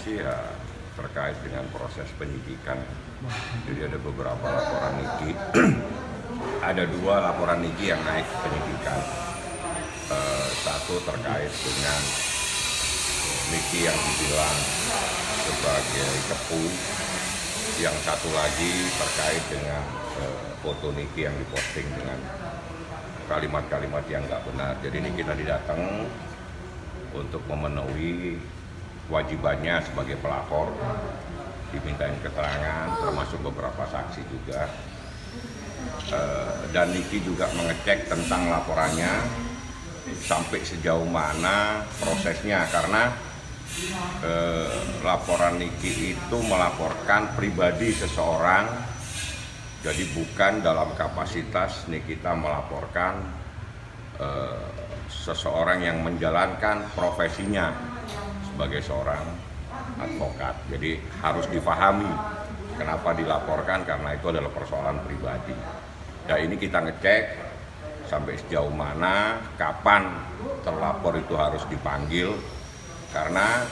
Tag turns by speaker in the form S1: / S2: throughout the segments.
S1: sih ya terkait dengan proses penyidikan. Jadi ada beberapa laporan Niki, ada 2 laporan Niki yang naik penyidikan. Satu terkait dengan Niki yang dibilang sebagai cepu, yang satu lagi terkait dengan foto Niki yang diposting dengan kalimat-kalimat yang nggak benar. Jadi Niki tadi datang untuk memenuhi kewajibannya sebagai pelapor, dimintain keterangan, termasuk beberapa saksi juga. Dan Niki juga mengecek tentang laporannya sampai sejauh mana prosesnya, karena laporan Niki itu melaporkan pribadi seseorang, jadi bukan dalam kapasitas Nikita melaporkan seseorang yang menjalankan profesinya sebagai seorang advokat. Jadi harus difahami kenapa dilaporkan, karena itu adalah persoalan pribadi. Ya ini kita ngecek sampai sejauh mana, kapan terlapor itu harus dipanggil, karena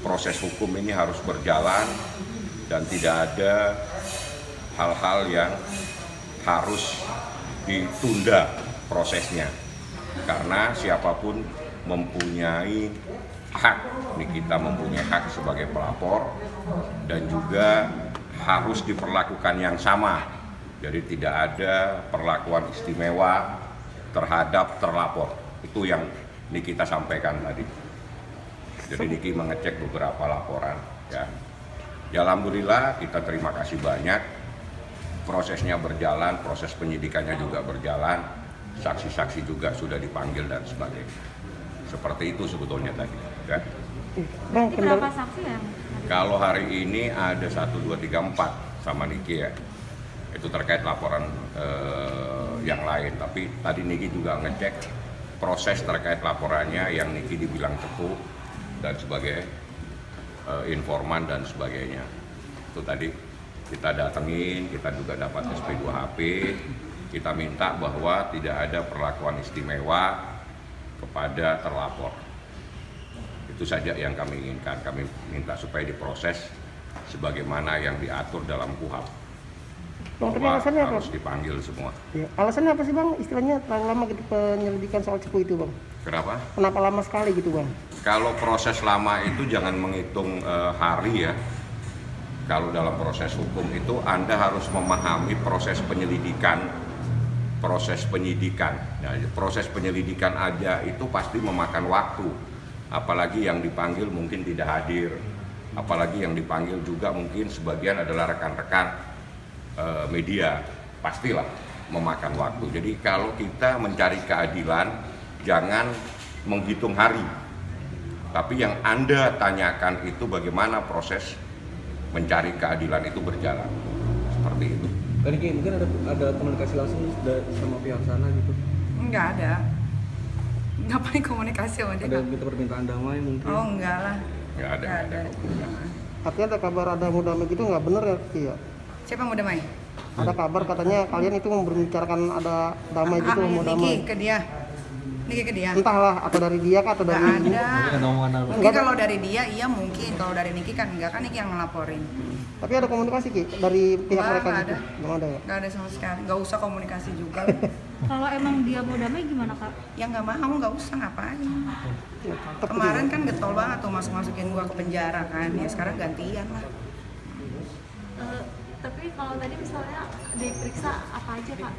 S1: proses hukum ini harus berjalan dan tidak ada hal-hal yang harus ditunda prosesnya, karena siapapun mempunyai hak, kita mempunyai hak sebagai pelapor dan juga harus diperlakukan yang sama. Jadi tidak ada perlakuan istimewa terhadap terlapor. Itu yang Nikita sampaikan tadi. Jadi Niki mengecek beberapa laporan ya. Ya alhamdulillah kita terima kasih banyak. Prosesnya berjalan, proses penyidikannya juga berjalan. Saksi-saksi juga sudah dipanggil dan sebagainya. Seperti itu sebetulnya tadi ya.
S2: Bang, berapa saksi ya?
S1: Kalau hari ini ada 1, 2, 3, 4 sama Niki ya. Itu terkait laporan yang lain. Tapi tadi Niki juga ngecek proses terkait laporannya yang Niki dibilang cepu dan sebagai informan dan sebagainya. Itu tadi kita datengin, kita juga dapat SP2HP. Kita minta bahwa tidak ada perlakuan istimewa kepada terlapor. Itu saja yang kami inginkan. Kami minta supaya diproses sebagaimana yang diatur dalam KUHP. Bahwa harus dipanggil semua.
S3: Ya, alasannya apa sih Bang? Istilahnya terlalu lama gitu penyelidikan soal cepu itu Bang?
S1: Kenapa?
S3: Kenapa lama sekali gitu Bang?
S1: Kalau proses lama itu jangan menghitung hari ya. Kalau dalam proses hukum itu Anda harus memahami proses penyelidikan. Nah, proses penyelidikan aja itu pasti memakan waktu. Apalagi yang dipanggil mungkin tidak hadir. Apalagi yang dipanggil juga mungkin sebagian adalah rekan-rekan media, pastilah memakan waktu. Jadi kalau kita mencari keadilan, jangan menghitung hari. Tapi yang Anda tanyakan itu bagaimana proses mencari keadilan itu berjalan. Seperti itu.
S4: Tadi mungkin ada komunikasi langsung sama pihak sana gitu?
S2: Enggak ada. Ngapain komunikasi sama dia?
S4: Ada minta permintaan damai mungkin?
S2: Oh enggak lah.
S1: Nggak ada.
S3: Artinya ada kabar ada mau damai gitu nggak bener ya? Iya.
S2: Siapa mau damai?
S3: Ada kabar katanya kalian itu membicarakan ada damai gitu, mau damai.
S2: Niki ke dia.
S3: Entahlah, atau dari dia kah atau dari
S2: Nggak
S3: ini.
S2: ada.
S4: Omongan apa?
S2: Mungkin kalau dari dia iya mungkin. Kalau dari Niki kan enggak, kan Niki yang ngelaporin.
S3: Tapi ada komunikasi Ki dari pihak
S2: Nggak,
S3: mereka
S2: nggak
S3: gitu?
S2: ada.
S3: Belum ada ya?
S2: Enggak ada sama sekali. Enggak usah komunikasi juga.
S5: Kalau emang dia mau damai gimana Kak?
S2: Yang nggak mau enggak usah ngapain.
S3: Ya, tetap
S2: Kemarin
S3: gitu.
S2: kan getol banget tuh masukin gua ke penjara kan. Ya sekarang gantian lah.
S5: Tapi kalau tadi misalnya diperiksa apa aja Kak?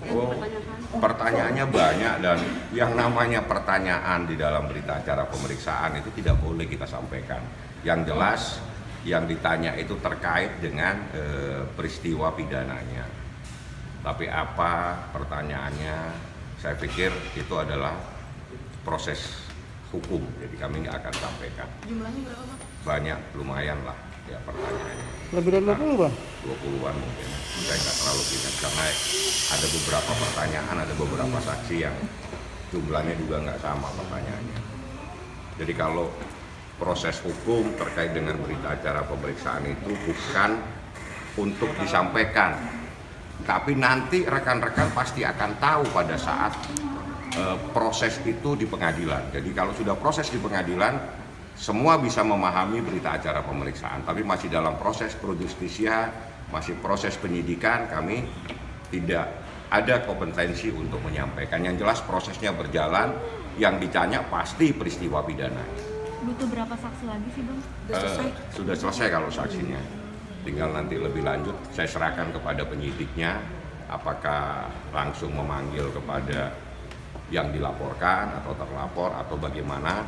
S5: Yang
S1: Oh,
S5: dipertanyakan?
S1: pertanyaannya banyak dan yang namanya pertanyaan di dalam berita acara pemeriksaan itu tidak boleh kita sampaikan. Yang jelas yang ditanya itu terkait dengan peristiwa pidananya. Tapi apa pertanyaannya, saya pikir itu adalah proses hukum, jadi kami nggak akan sampaikan.
S5: Jumlahnya berapa Pak?
S1: Banyak, lumayan lah ya pertanyaannya.
S3: Lebih dari 20 Bang?
S1: 20-an mungkin, saya nggak terlalu ingat karena ada beberapa pertanyaan, ada beberapa saksi yang jumlahnya juga nggak sama pertanyaannya. Jadi kalau proses hukum terkait dengan berita acara pemeriksaan itu bukan untuk disampaikan, tapi nanti rekan-rekan pasti akan tahu pada saat proses itu di pengadilan. Jadi kalau sudah proses di pengadilan, semua bisa memahami berita acara pemeriksaan, tapi masih dalam proses pro justisia, masih proses penyidikan, kami tidak ada kompetensi untuk menyampaikan. Yang jelas prosesnya berjalan, yang ditanya pasti peristiwa pidana.
S5: Butuh berapa saksi lagi sih Bang?
S1: Sudah selesai kalau saksinya. Tinggal nanti lebih lanjut saya serahkan kepada penyidiknya, apakah langsung memanggil kepada yang dilaporkan atau terlapor atau bagaimana.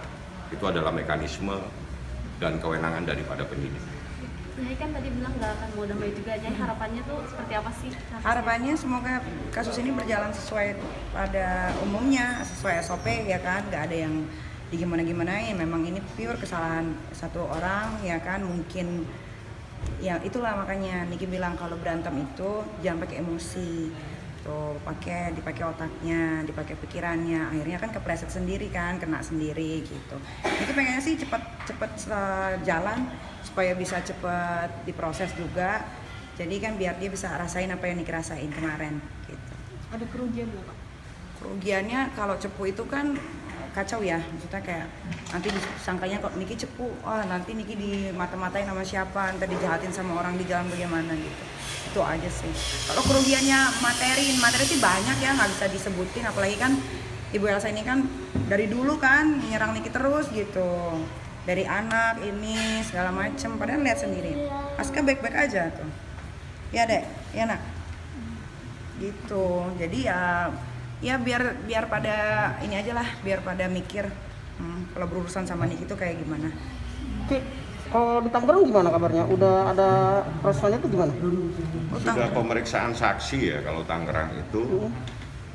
S1: Itu adalah mekanisme dan kewenangan daripada penyidik.
S5: Nyai kan tadi bilang nggak akan mau damai juga, Nyai harapannya tuh seperti apa sih?
S2: Harapannya semoga kasus ini berjalan sesuai pada umumnya, sesuai SOP ya kan, nggak ada yang digimana-gimanain. Memang ini pure kesalahan satu orang ya kan, mungkin ya itulah makanya Niki bilang kalau berantem itu jangan pakai emosi. Tuh, dipakai otaknya, dipakai pikirannya, akhirnya kan kepleset sendiri kan, kena sendiri gitu. Niki pengennya sih cepat jalan supaya bisa cepat diproses juga. Jadi kan biar dia bisa rasain apa yang Niki rasain kemarin gitu.
S5: Ada kerugian nggak Pak?
S2: Kerugiannya kalau cepu itu kan kacau ya, maksudnya kayak nanti disangkanya kok Niki cepu, nanti Niki dimata-matain sama siapa, nanti dijahatin sama orang di jalan bagaimana gitu. Itu aja sih. Kalau kerugiannya materi sih banyak ya, nggak bisa disebutin, apalagi kan Ibu Elsa ini kan dari dulu kan nyerang Niki terus gitu, dari anak ini segala macem, padahal lihat sendiri Aska baik-baik aja tuh ya Dek, ya Nak gitu. Jadi ya biar pada ini aja lah, biar pada mikir kalau berurusan sama Niki itu kayak gimana.
S3: Oke, kalau di Tangerang gimana kabarnya? Udah ada prosesnya itu gimana?
S1: Sudah pemeriksaan saksi ya kalau Tangerang itu.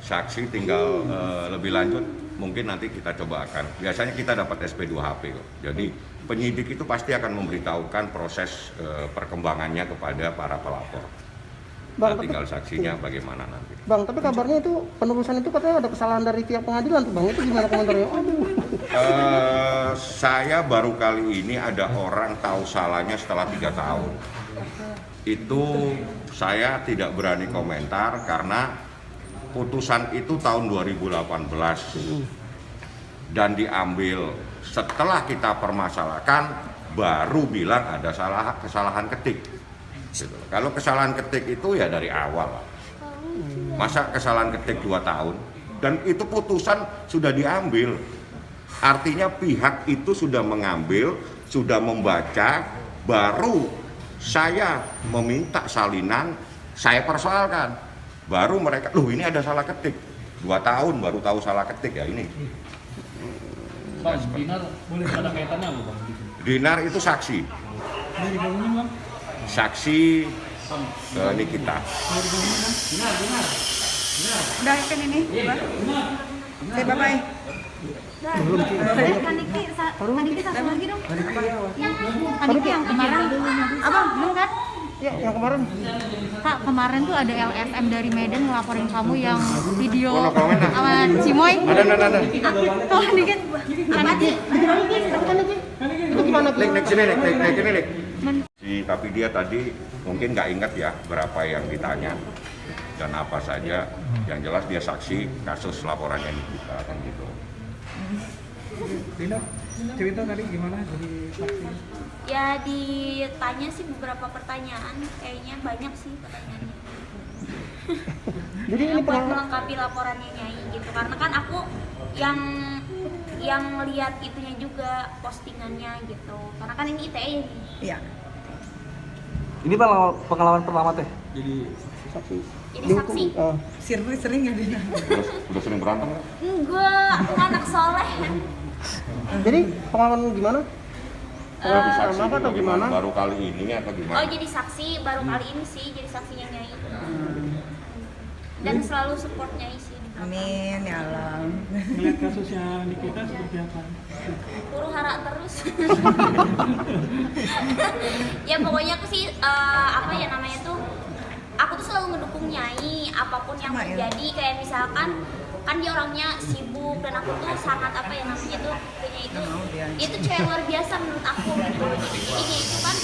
S1: Saksi tinggal lebih lanjut mungkin nanti kita coba akan. Biasanya kita dapat SP2HP kok. Jadi penyidik itu pasti akan memberitahukan proses perkembangannya kepada para pelapor.
S3: Bang,
S1: tinggal saksinya bagaimana nanti.
S3: Bang, tapi kabarnya itu penerusan itu katanya ada kesalahan dari pihak pengadilan tuh Bang. Itu gimana komentarnya?
S1: Saya baru kali ini ada orang tahu salahnya setelah 3 tahun. Itu saya tidak berani komentar karena putusan itu tahun 2018 dan diambil setelah kita permasalahkan, baru bilang ada kesalahan ketik. Gitu. Kalau kesalahan ketik itu ya dari awal. Masa kesalahan ketik 2 tahun dan itu putusan sudah diambil. Artinya pihak itu sudah mengambil, sudah membaca, baru saya meminta salinan, saya persoalkan. Baru mereka, loh ini ada salah ketik. 2 tahun baru tahu salah ketik ya ini.
S6: Bang, Dinar boleh ada kaitannya apa Bang?
S1: Dinar itu saksi.
S6: Boleh digabungin Bang?
S1: Saksi Nikita.
S6: Dinar.
S2: Udah kan ini? Say bye-bye.
S5: Kan Niki satu lagi dong. Kan Niki yang kemarin Abang belum kan?
S3: Ya, yang kemarin.
S5: Kak, kemarin tuh ada LSM dari Medan ngelaporin kamu yang video sama Cimoy.
S1: Ada.
S5: Tuh dikit. Niki.
S3: Itu gimana?
S1: Nek sini, Nek. Tapi dia tadi mungkin nggak ingat ya berapa yang ditanya dan apa saja. Yang jelas dia saksi kasus laporannya Nikita kan gitu.
S4: Dinar, cerita tadi gimana jadi saksi?
S7: Ya ditanya sih beberapa pertanyaan, kayaknya banyak sih pertanyaannya.
S3: Jadi ini
S7: Buat melengkapi laporannya Nyai gitu, karena kan aku yang lihat itunya juga postingannya gitu, karena kan ini ITE nih.
S2: Iya.
S4: Ini pengalaman pertama teh jadi
S3: saksi.
S7: Jadi saksi.
S2: Sering nggak Dina?
S1: Udah sering berantem nggak?
S7: Enggak, aku anak soleh.
S3: Jadi pengalaman gimana?
S1: Jadi saksi
S3: Apa atau gimana?
S1: Baru kali ini atau gimana?
S7: Oh jadi saksi baru kali ini sih, jadi saksinya Nyai. Dan selalu support Nyai sih.
S2: Amin ya Allah.
S6: Melihat kasusnya Nikita seperti apa?
S7: Huru hara terus. Ya pokoknya aku sih apa ya namanya tuh, aku tuh selalu mendukung Nyai apapun yang
S2: Sama, ya?
S7: terjadi. Kayak misalkan kan dia orangnya sibuk dan aku tuh sangat apa ya namanya tuh punya itu cewek luar biasa menurut aku gitu. Jadi dia itu kan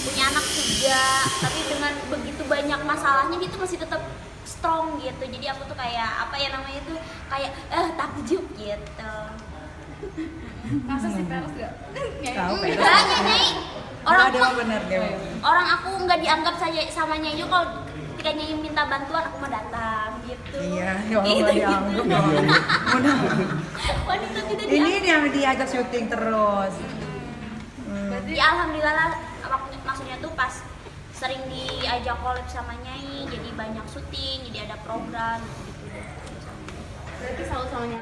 S7: punya anak 3 tapi dengan begitu banyak masalahnya dia tuh masih tetap strong gitu. Jadi aku tuh kayak apa ya namanya tuh kayak takjub gitu.
S8: Masa sih Peros gak?
S2: Tahu Peros.
S7: Enggak, Nyai. Orang
S2: Enggak, dia bener dia.
S7: orang aku nggak dianggap saja sama Nyai Yu, kalau ketika Nyai minta bantuan aku mau datang gitu.
S2: Iya, ya Allah nggak dianggap dong. Udah.
S7: Wanita tidak
S2: Ini
S7: dianggap.
S2: yang diajak syuting terus.
S7: Ya alhamdulillah lah, maksudnya tuh pas sering diajak collab sama Nyai, jadi banyak syuting, jadi ada program gitu.
S8: Berarti selalu sama Nyai.